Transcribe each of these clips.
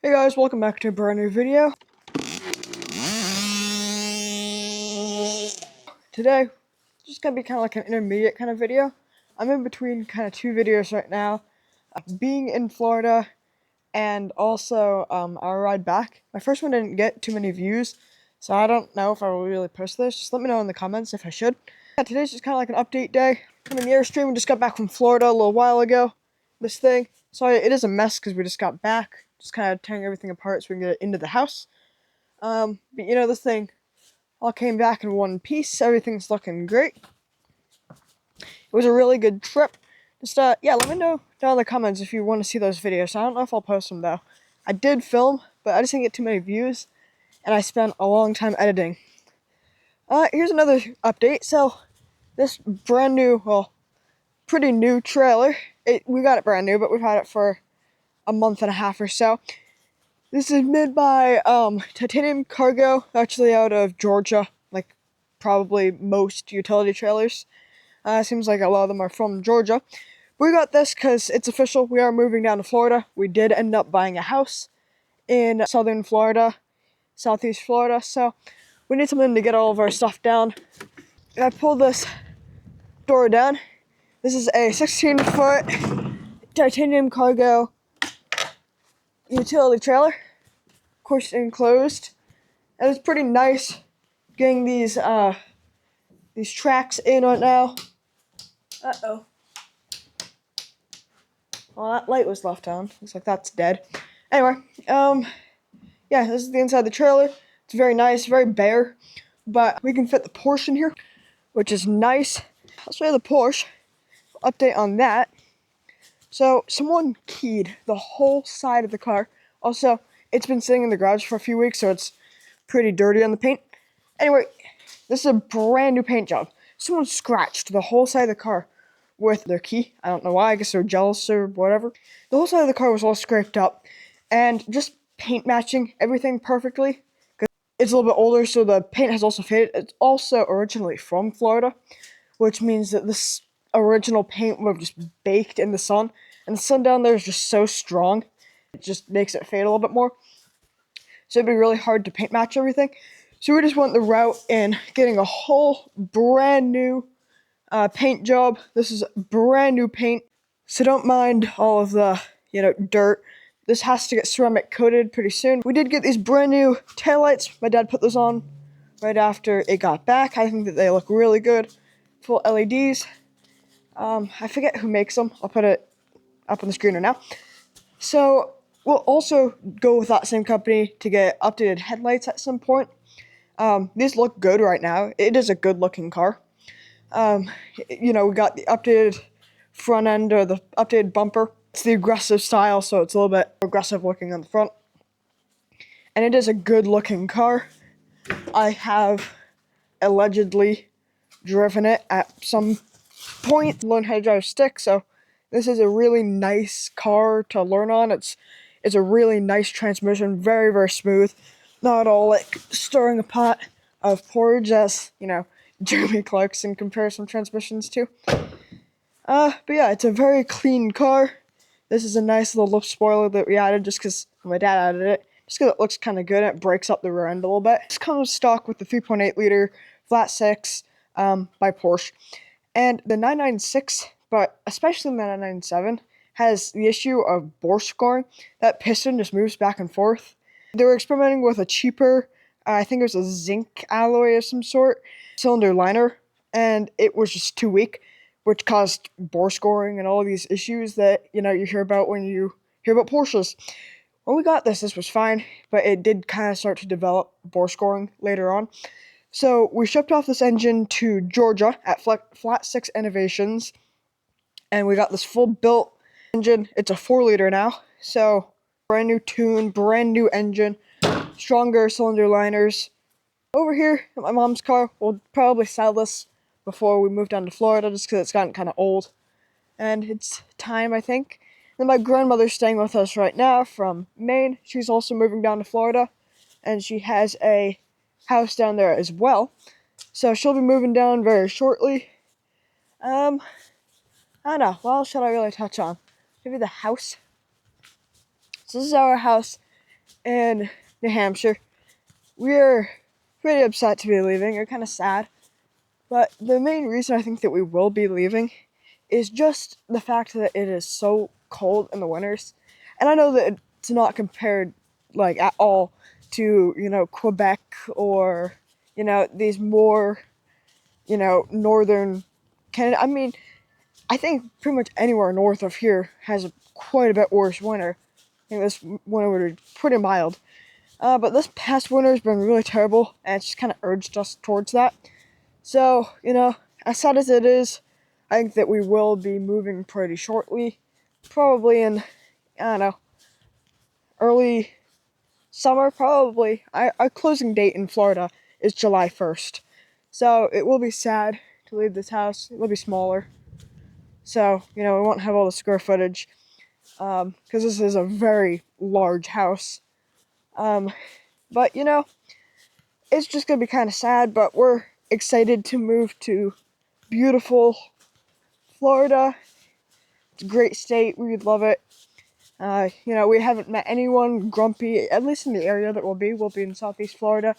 Hey guys, welcome back to a brand new video. Today, just gonna be kind of like an intermediate kind of video. I'm in between kind of two videos right now. Being in Florida and also our ride back. My first one didn't get too many views, so I don't know if I will really post this. Just let me know in the comments if I should. Yeah, today's just kind of like an update day. I'm in the Airstream. We just got back from Florida a little while ago. This thing. Sorry, it is a mess because we just got back. Just kind of tearing everything apart so we can get it into the house. But you know, this thing all came back in one piece. Everything's looking great. It was a really good trip. Just, yeah, let me know down in the comments if you want to see those videos. I don't know if I'll post them, though. I did film, but I just didn't get too many views, and I spent a long time editing. Here's another update. So, this brand new, well, pretty new trailer. We got it brand new, but we've had it for a month and a half or so. This is made by Titanium Cargo, actually out of Georgia, like probably most utility trailers. Seems like a lot of them are from Georgia. We got this because it's official. We are moving down to Florida. We did end up buying a house in southern Florida, southeast Florida, so we need something to get all of our stuff down. I pulled this door down. This is a 16-foot Titanium Cargo utility trailer. Of course, enclosed. And it's pretty nice getting these tracks in right now. Uh-oh. Well, that light was left on. Looks like that's dead. Anyway, yeah, this is the inside of the trailer. It's very nice, very bare, but we can fit the Porsche in here, which is nice. I'll show you the Porsche. Update on that. So, someone keyed the whole side of the car. Also, it's been sitting in the garage for a few weeks, so it's pretty dirty on the paint. Anyway, this is a brand new paint job. Someone scratched the whole side of the car with their key. I don't know why, I guess they're jealous or whatever. The whole side of the car was all scraped up, and just paint matching everything perfectly. Because it's a little bit older, so the paint has also faded. It's also originally from Florida, which means that this original paint would have just baked in the sun, and the sun down there is just so strong, it just makes it fade a little bit more. So it'd be really hard to paint match everything. So we just went the route in getting a whole brand new paint job. This is brand new paint, so don't mind all of the, dirt. This has to get ceramic coated pretty soon. We did get these brand new taillights. My dad put those on right after it got back. I think that they look really good. Full LEDs. I forget who makes them. I'll put it up on the screen right now. So we'll also go with that same company to get updated headlights at some point. These look good right now. It is a good looking car. We got the updated front end, or the updated bumper. It's the aggressive style, so it's a little bit aggressive looking on the front. And it is a good looking car. I have allegedly driven it at some point, learned how to drive stick, so this is a really nice car to learn on. It's a really nice transmission, very, very smooth. Not all like stirring a pot of porridge as, Jeremy Clarkson compares some transmissions to. But yeah, it's a very clean car. This is a nice little lip spoiler that we added just because my dad added it. Just because it looks kind of good and it breaks up the rear end a little bit. This comes stock with the 3.8 liter flat six by Porsche. And the 996, but especially the 997, has the issue of bore scoring. That piston just moves back and forth. They were experimenting with a cheaper, I think it was a zinc alloy of some sort, cylinder liner, and it was just too weak, which caused bore scoring and all of these issues that, you hear about when you hear about Porsches. When we got this was fine, but it did kind of start to develop bore scoring later on. So we shipped off this engine to Georgia at Flat 6 Innovations, and we got this full built engine. It's a 4-liter now, so brand new tune, brand new engine, stronger cylinder liners. Over here at my mom's car, we'll probably sell this before we move down to Florida just because it's gotten kind of old, and it's time, I think. And my grandmother's staying with us right now from Maine. She's also moving down to Florida, and she has a house down there as well, so she'll be moving down very shortly. I don't know, what else should I really touch on? Maybe the house. So this is our house in New Hampshire. We're pretty upset to be leaving. We're kind of sad. But the main reason I think that we will be leaving is just the fact that it is so cold in the winters. And I know that it's not compared, like, at all to, Quebec or, these more, northern Canada. I mean, I think pretty much anywhere north of here has quite a bit worse winter. I think this winter was pretty mild. But this past winter has been really terrible, and it's just kind of urged us towards that. So, as sad as it is, I think that we will be moving pretty shortly. Probably in, I don't know, early summer, probably. Our closing date in Florida is July 1st. So, it will be sad to leave this house. It will be smaller. So, we won't have all the square footage. Because this is a very large house. But, it's just going to be kind of sad, but we're excited to move to beautiful Florida. It's a great state. We love it. We haven't met anyone grumpy, at least in the area that we'll be. We'll be in Southeast Florida,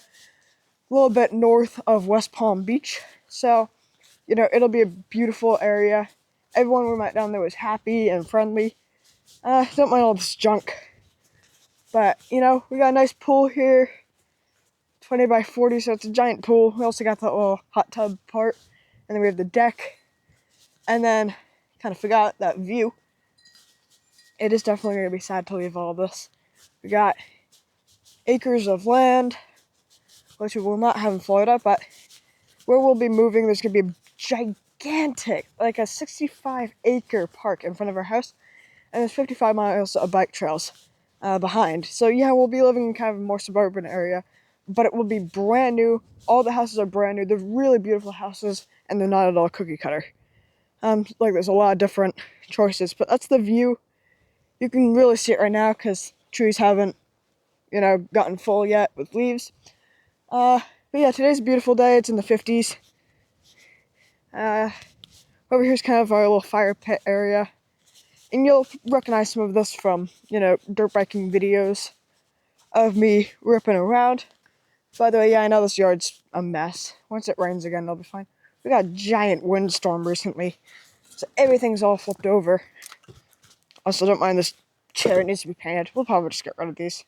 a little bit north of West Palm Beach. So, it'll be a beautiful area. Everyone we met down there was happy and friendly. Don't mind all this junk. But, we got a nice pool here. 20 by 40, so it's a giant pool. We also got that little hot tub part. And then we have the deck. And then, kind of forgot that view. It is definitely going to be sad to leave all of this. We got acres of land, which we will not have in Florida, but where we'll be moving, there's going to be a gigantic, like a 65-acre park in front of our house. And there's 55 miles of bike trails behind. So, yeah, we'll be living in kind of a more suburban area. But it will be brand new. All the houses are brand new. They're really beautiful houses, and they're not at all cookie cutter. There's a lot of different choices, but that's the view. You can really see it right now because trees haven't, gotten full yet with leaves. But yeah, today's a beautiful day. It's in the 50s. Over here's kind of our little fire pit area. And you'll recognize some of this from, dirt biking videos of me ripping around. By the way, yeah, I know this yard's a mess. Once it rains again, it'll be fine. We got a giant windstorm recently, so everything's all flipped over. Also, don't mind this chair, it needs to be painted. We'll probably just get rid of these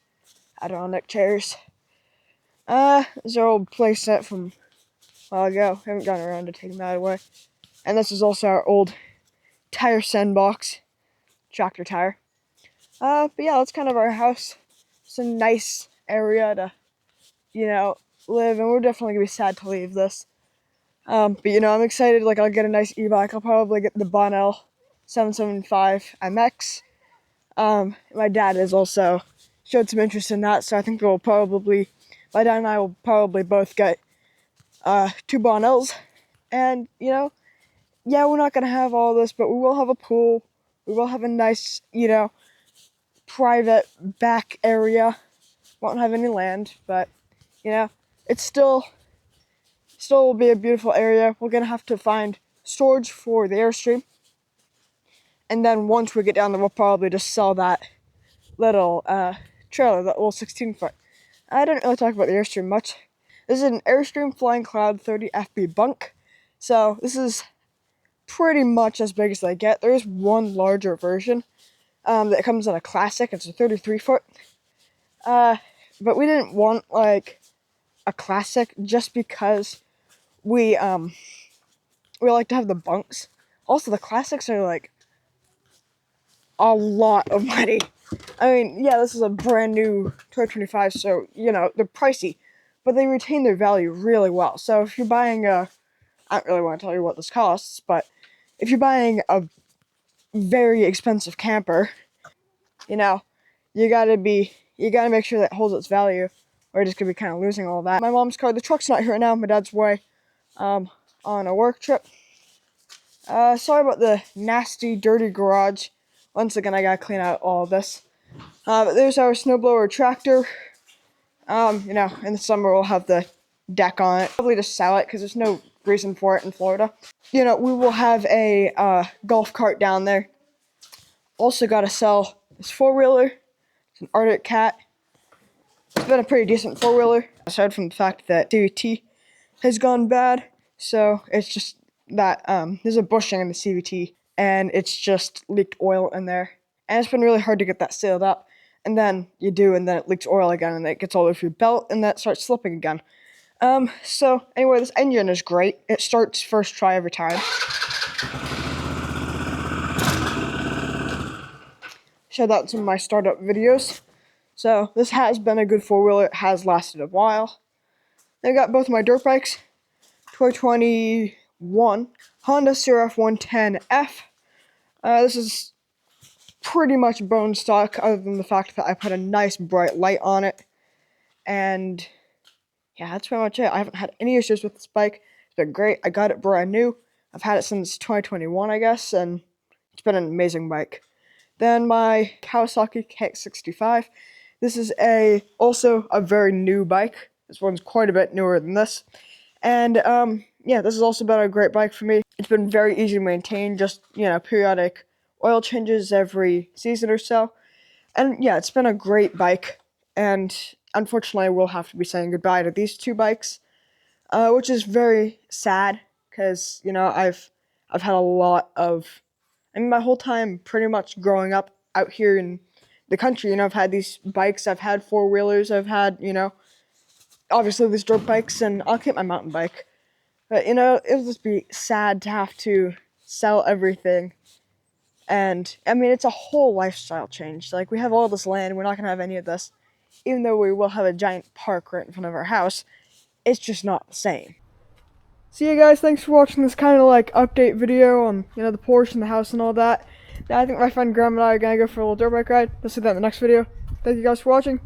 Adirondack chairs. This is our old play set from a while ago. Haven't gotten around to taking that away. And this is also our old tire send box, tractor tire. But yeah, that's kind of our house. It's a nice area to live, and we're definitely gonna be sad to leave this. But I'm excited. Like, I'll get a nice e-bike. I'll probably get the Bonnell 775 MX. My dad has also showed some interest in that, so I think my dad and I will probably both get 2 Bonnells. And yeah, we're not gonna have all this, but we will have a pool. We will have a nice, private back area. Won't have any land, but it's still will be a beautiful area. We're gonna have to find storage for the Airstream, and then once we get down there, we'll probably just sell that little trailer, that little 16-foot. I didn't really talk about the Airstream much. This is an Airstream Flying Cloud 30 FB Bunk, so this is pretty much as big as they get. There is one larger version that comes in a classic. It's a 33-foot. But we didn't want like a classic just because we like to have the bunks. Also, the classics are like a lot of money. I mean, yeah, this is a brand new 2025, so they're pricey, but they retain their value really well. So if you're buying I don't really want to tell you what this costs, but if you're buying a very expensive camper, you gotta make sure that it holds its value, or you're just gonna be kind of losing all that. My mom's car, the truck's not here right now. My dad's away on a work trip. Sorry about the nasty, dirty garage. Once again, I gotta clean out all of this. But there's our snowblower tractor. In the summer we'll have the deck on it. Probably just sell it because there's no reason for it in Florida. We will have a golf cart down there. Also gotta sell this 4-wheeler. It's an Arctic Cat. It's been a pretty decent four-wheeler, aside from the fact that CVT has gone bad. So it's just that there's a bushing in the CVT, and it's just leaked oil in there. And it's been really hard to get that sealed up. And then you do, and then it leaks oil again, and it gets all over your belt, and that starts slipping again. So anyway, this engine is great. It starts first try every time. Showed that in some of my startup videos. So this has been a good four-wheeler. It has lasted a while. I got both my dirt bikes. 2021 Honda CRF 110F. This is pretty much bone stock, other than the fact that I put a nice bright light on it. And yeah, that's pretty much it. I haven't had any issues with this bike. It's been great. I got it brand new. I've had it since 2021, I guess, and it's been an amazing bike. Then my Kawasaki KX65. This is also a very new bike. This one's quite a bit newer than this. And yeah, this has also been a great bike for me. It's been very easy to maintain, just, periodic oil changes every season or so. And yeah, it's been a great bike. And unfortunately, I will have to be saying goodbye to these two bikes, which is very sad because, I've had a lot of, my whole time pretty much growing up out here in the country, I've had these bikes, I've had four-wheelers, I've had, obviously these dirt bikes, and I'll keep my mountain bike. But, it'll just be sad to have to sell everything. And, it's a whole lifestyle change. Like, we have all this land, we're not going to have any of this. Even though we will have a giant park right in front of our house, it's just not the same. So yeah, guys, thanks for watching this kind of like update video on, the Porsche and the house and all that. Now I think my friend Graham and I are going to go for a little dirt bike ride. Let's do that in the next video. Thank you guys for watching. Peace.